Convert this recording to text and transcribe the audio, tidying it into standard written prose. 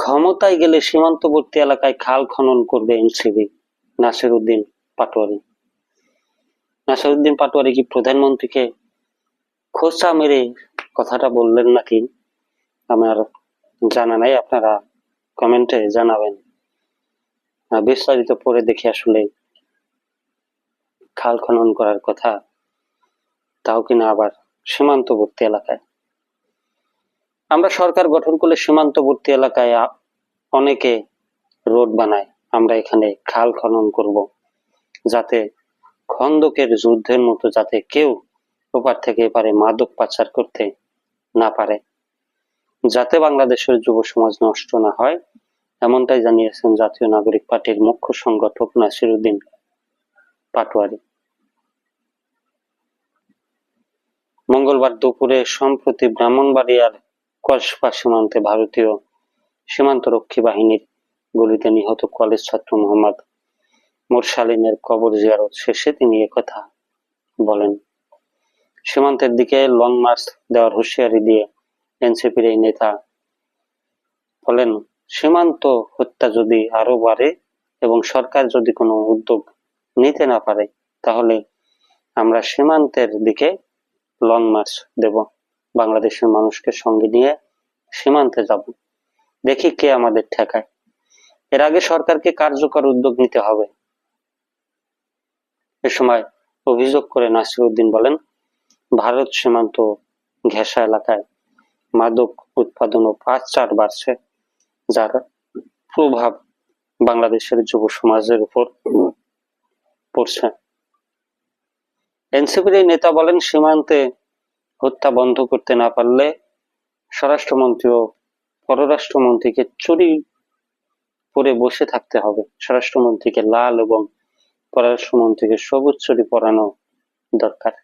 ক্ষমতায় গেলে সীমান্তবর্তী এলাকায় খাল খনন করবে এনসিপি, নাসিরউদ্দিন পাটোয়ারি। নাসিরউদ্দিন পাটোয়ারি কি প্রধানমন্ত্রীকে খোঁচা মেরে কথাটা বললেন নাকি আমার জানা নাই, আপনারা কমেন্টে জানাবেন। বিস্তারিত পড়ে দেখি আসলে খাল খনন করার কথা, তাও কিনা আবার সীমান্তবর্তী এলাকায়। আমরা সরকার গঠন করলে সীমান্তবর্তী এলাকায় অনেকে রোড বানায়, আমরা এখানে খাল খনন করব, যাতে খন্দকের যুদ্ধের মতো যাতে কেউ ওপার থেকে এপারে মাদক পাচার করতে না পারে, যাতে বাংলাদেশের যুব সমাজ নষ্ট না হয়, এমনটাই জানিয়েছেন জাতীয় নাগরিক পার্টির মুখ্য সংগঠক নাসিরউদ্দিন পাটোয়ারি। মঙ্গলবার দুপুরে সম্প্রতি ব্রাহ্মণবাড়িয়ার কসবা সীমান্তে ভারতীয় সীমান্তরক্ষী বাহিনীর গুলিতে নিহত কলেজ ছাত্র মোহাম্মদ মোরসালিনের কবর জিয়ারত শেষে তিনি একথা বলেন। সীমান্তের দিকে লং মার্চ দেওয়ার হুঁশিয়ারি দিয়ে এনসিপির এই নেতা বলেন, সীমান্ত হত্যা যদি আরো বাড়ে এবং সরকার যদি কোনো উদ্যোগ নিতে না পারে, তাহলে আমরা সীমান্তের দিকে লং মার্চ দেব, বাংলাদেশের মানুষকে সঙ্গে নিয়ে সীমান্তে যাব, দেখি কে আমাদের ঠেকায়। এর আগে সরকারকে কার্যকর উদ্যোগ নিতে হবে। এ সময় অভিযোগ করে নাসিরউদ্দিন বলেন, ভারত সীমান্ত ঘেঁষা এলাকায় মাদক উৎপাদনও ৫-৪ বাড়ছে, যার প্রভাব বাংলাদেশের যুব সমাজের উপর পড়ছে। এনসিপির এই নেতা বলেন, সীমান্তে হত্যা বন্ধ করতে না পারলে স্বরাষ্ট্রমন্ত্রী ও পররাষ্ট্রমন্ত্রীকে চুরি পরে বসে থাকতে হবে। স্বরাষ্ট্রমন্ত্রীকে লাল এবং পররাষ্ট্রমন্ত্রীকে সবুজ চুরি পরানো দরকার।